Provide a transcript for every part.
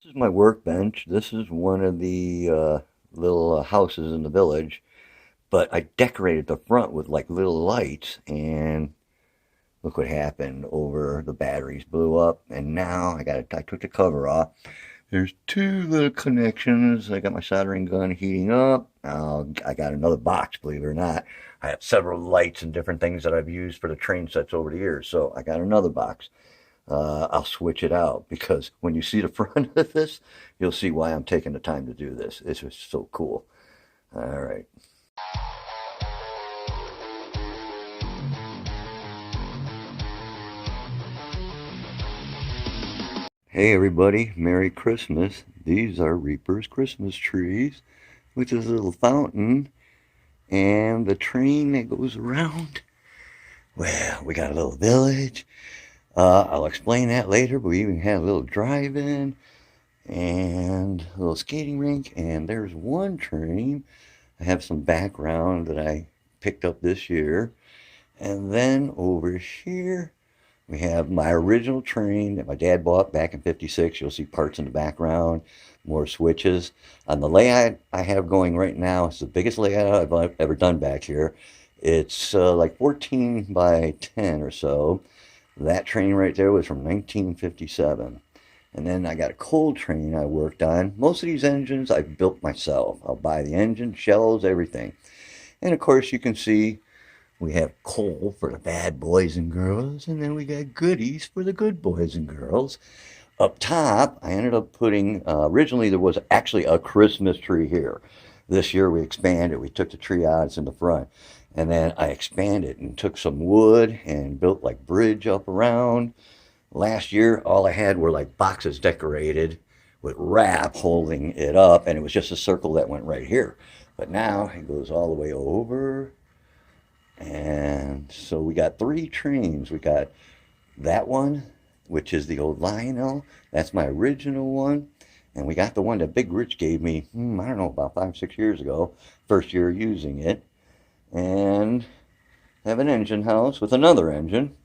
This is my workbench. This is one of the little houses in the village, but I decorated the front with like little lights, and look what happened. Over the batteries blew up, and now I took the cover off. There's two little connections. I got my soldering gun heating up. I got another box, believe it or not. I have several lights and different things that I've used for the train sets over the years, so I got another box. I'll switch it out because when you see the front of this, you'll see why I'm taking the time to do this. It's just so cool. All right. Hey everybody, Merry Christmas. These are Reaper's Christmas trees, which is a little fountain and the train that goes around. Well, we got a little village. I'll explain that later, but we even had a little drive-in and a little skating rink, and there's one train. I have some background that I picked up this year. And then over here, we have my original train that my dad bought back in '56. You'll see parts in the background, more switches. On the layout I have going right now, it's the biggest layout I've ever done back here. It's like 14 by 10 or so. That train right there was from 1957. And then I got a coal train I worked on. Most of these engines I built myself. I'll buy the engine, shells, everything. And of course you can see we have coal for the bad boys and girls, and then we got goodies for the good boys and girls. Up top, I ended up putting, originally there was actually a Christmas tree here. This year we expanded. We took the tree out, it's in the front. And then I expanded and took some wood and built like bridge up around. Last year, all I had were like boxes decorated with wrap holding it up, and it was just a circle that went right here. But now it goes all the way over. And so we got three trains. We got that one, which is the old Lionel. That's my original one. And we got the one that Big Rich gave me, I don't know, about 5, 6 years ago. First year using it. And have an engine house with another engine.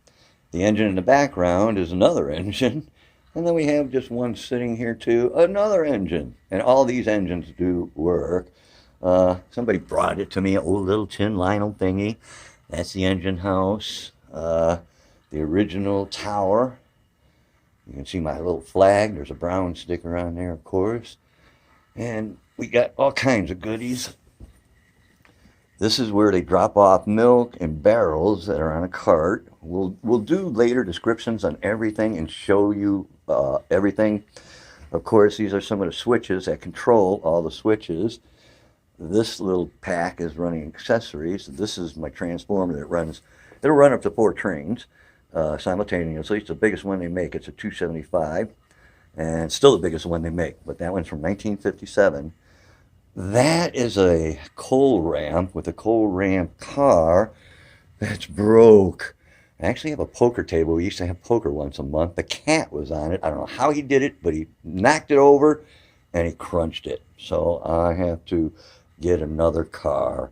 The engine in the background is another engine. And then we have just one sitting here too, another engine. And all these engines do work. Somebody brought it to me, an old little tin Lionel thingy. That's the engine house. The original tower. You can see my little flag. There's a brown sticker on there, of course. And we got all kinds of goodies. This is where they drop off milk in barrels that are on a cart. We'll do later descriptions on everything and show you everything. Of course, these are some of the switches that control all the switches. This little pack is running accessories. This is my transformer that runs, it'll run up to 4 trains simultaneously. It's the biggest one they make. It's a 275, and still the biggest one they make, but that one's from 1957. That is a coal ramp with a coal ramp car that's broke. I actually have a poker table. We used to have poker once a month. The cat was on it. I don't know how he did it, but he knocked it over and he crunched it. So I have to get another car.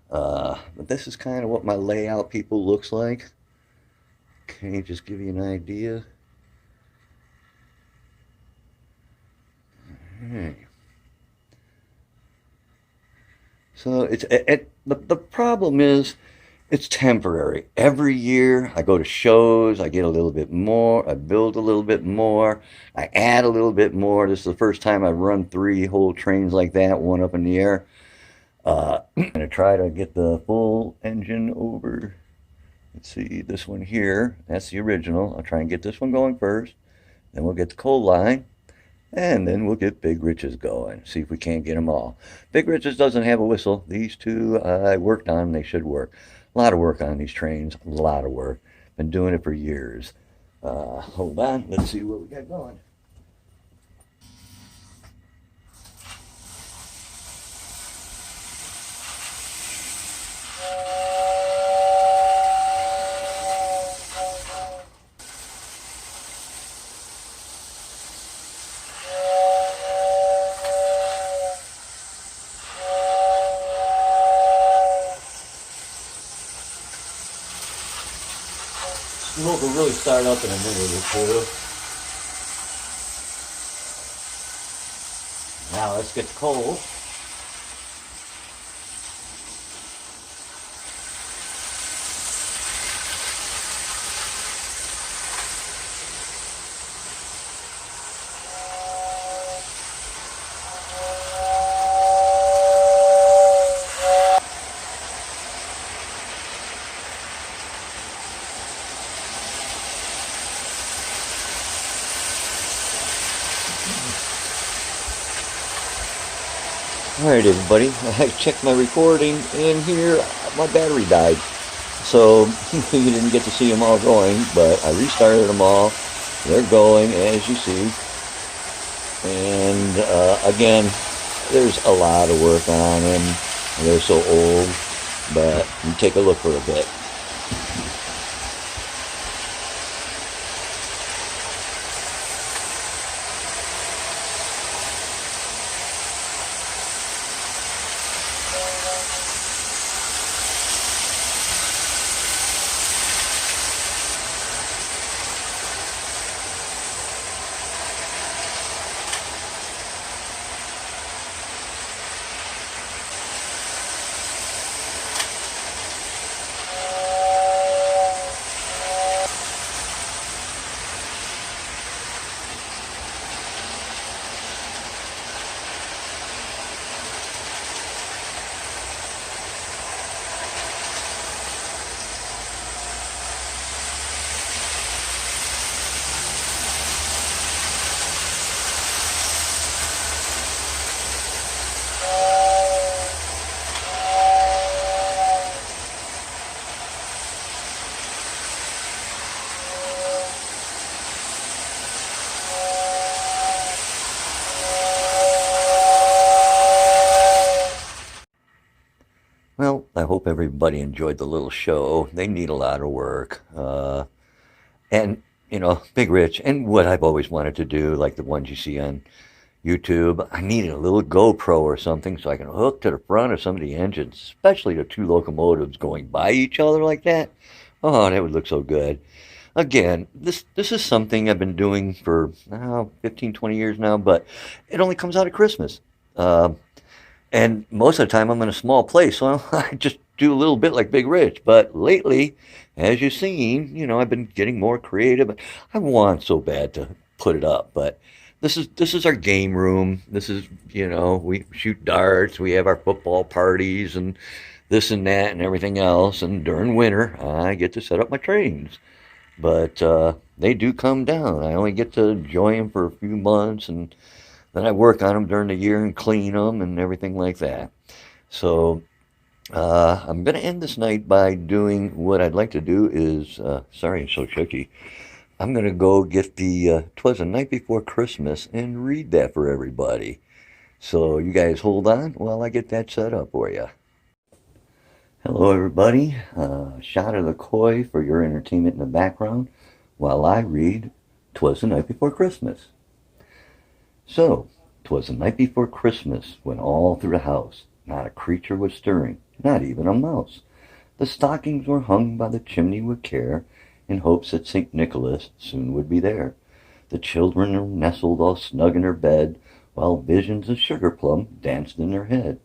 But this is kind of what my layout people looks like. Okay, just give you an idea. Alright. So the problem is it's temporary. Every year I go to shows, I get a little bit more, I build a little bit more, I add a little bit more. This is the first time I've run 3 whole trains like that, one up in the air. I'm going to try to get the full engine over. Let's see, this one here, that's the original. I'll try and get this one going first. Then we'll get the coal line. And then we'll get Big Rich's going. See if we can't get them all. Big Rich's doesn't have a whistle. These two I worked on. They should work. A lot of work on these trains. A lot of work. Been doing it for years. Hold on. Let's see what we got going. Smoke will really start up in a minute or two. Now let's get the coal. Alright everybody, I checked my recording and here my battery died. So you didn't get to see them all going, but I restarted them all. They're going as you see. And again, there's a lot of work on them. They're so old, but you take a look for a bit. Well, I hope everybody enjoyed the little show. They need a lot of work. And, you know, Big Rich, and what I've always wanted to do, like the ones you see on YouTube, I needed a little GoPro or something so I can hook to the front of some of the engines, especially the two locomotives going by each other like that. Oh, that would look so good. Again, this is something I've been doing for 15, 20 years now, but it only comes out at Christmas. And most of the time I'm in a small place, so I just do a little bit like Big Rich. But lately, as you've seen, you know, I've been getting more creative. I want so bad to put it up, but this is our game room. This is, you know, we shoot darts, we have our football parties and this and that and everything else. And during winter, I get to set up my trains. But they do come down. I only get to enjoy them for a few months, and then I work on them during the year and clean them and everything like that. So I'm going to end this night by doing what I'd like to do is, sorry I'm so shaky. I'm going to go get the "Twas the Night Before Christmas" and read that for everybody. So you guys hold on while I get that set up for you. Hello everybody. Shot of the koi for your entertainment in the background while I read "Twas the Night Before Christmas." So, 'twas the night before Christmas, when all through the house not a creature was stirring, not even a mouse. The stockings were hung by the chimney with care, in hopes that St. Nicholas soon would be there. The children were nestled all snug in their bed, while visions of sugar plum danced in their head.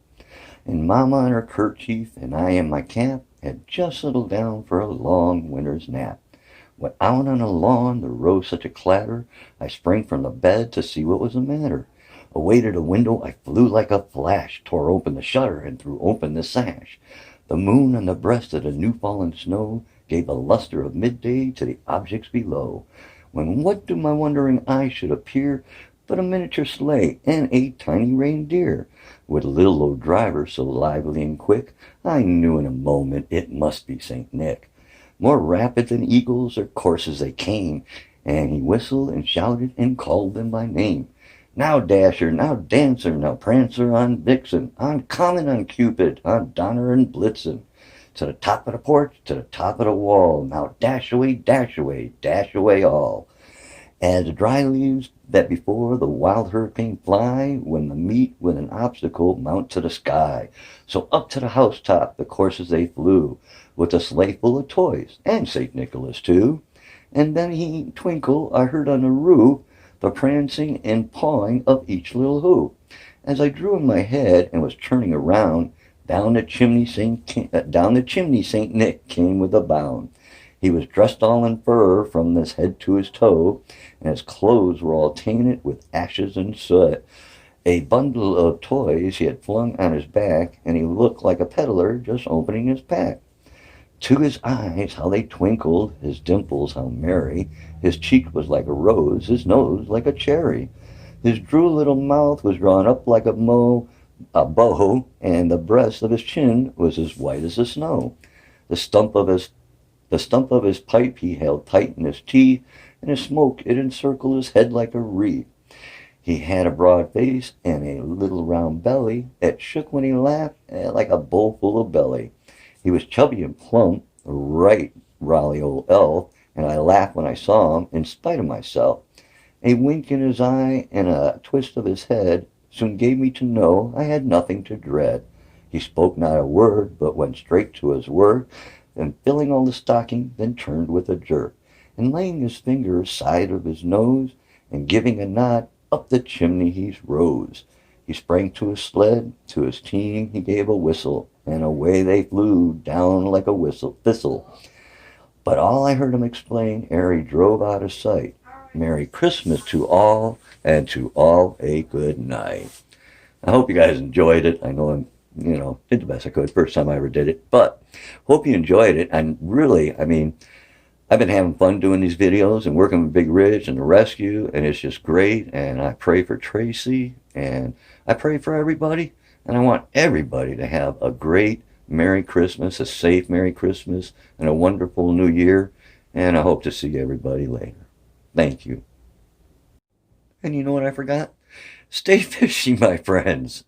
And Mamma in her kerchief, and I in my cap, had just settled down for a long winter's nap. When out on the lawn there rose such a clatter, I sprang from the bed to see what was the matter. Away to the window I flew like a flash, tore open the shutter and threw open the sash. The moon on the breast of the new-fallen snow gave a luster of midday to the objects below, when what to my wondering eyes should appear but a miniature sleigh and a tiny reindeer, with a little old driver so lively and quick, I knew in a moment it must be St. Nick. More rapid than eagles their courses they came, and he whistled and shouted and called them by name. Now Dasher, now Dancer, now Prancer on Vixen, on Comet, on Cupid, on Donner and Blitzen. To the top of the porch, to the top of the wall, now dash away all. As dry leaves that before the wild hurricane fly, when the meet with an obstacle mount to the sky. So up to the housetop the coursers they flew, with a sleigh full of toys, and St. Nicholas too. And then he twinkle I heard on the roof, the prancing and pawing of each little hoof. As I drew in my head and was turning around, down the chimney Saint Nick came with a bound. He was dressed all in fur from his head to his toe, and his clothes were all tainted with ashes and soot. A bundle of toys he had flung on his back, and he looked like a peddler just opening his pack. To his eyes, how they twinkled, his dimples, how merry, his cheek was like a rose, his nose like a cherry. His droll little mouth was drawn up like a bow, and the breast of his chin was as white as the snow. The stump of his pipe he held tight in his teeth, and his smoke it encircled his head like a wreath. He had a broad face and a little round belly that shook when he laughed like a bowl full of belly. He was chubby and plump, a right rally old elf, and I laughed when I saw him in spite of myself. A wink in his eye and a twist of his head soon gave me to know I had nothing to dread. He spoke not a word, but went straight to his work, and filling all the stocking, then turned with a jerk, and laying his finger side of his nose, and giving a nod, up the chimney he rose. He sprang to his sled, to his team he gave a whistle, and away they flew down like a thistle. But all I heard him explain ere he drove out of sight, Merry Christmas to all, and to all a good night. I hope you guys enjoyed it. I know did the best I could. First time I ever did it. But hope you enjoyed it. And really, I've been having fun doing these videos and working with Big Rich and the rescue. And it's just great. And I pray for Tracy. And I pray for everybody. And I want everybody to have a great Merry Christmas, a safe Merry Christmas, and a wonderful New Year. And I hope to see everybody later. Thank you. And you know what I forgot? Stay fishy, my friends.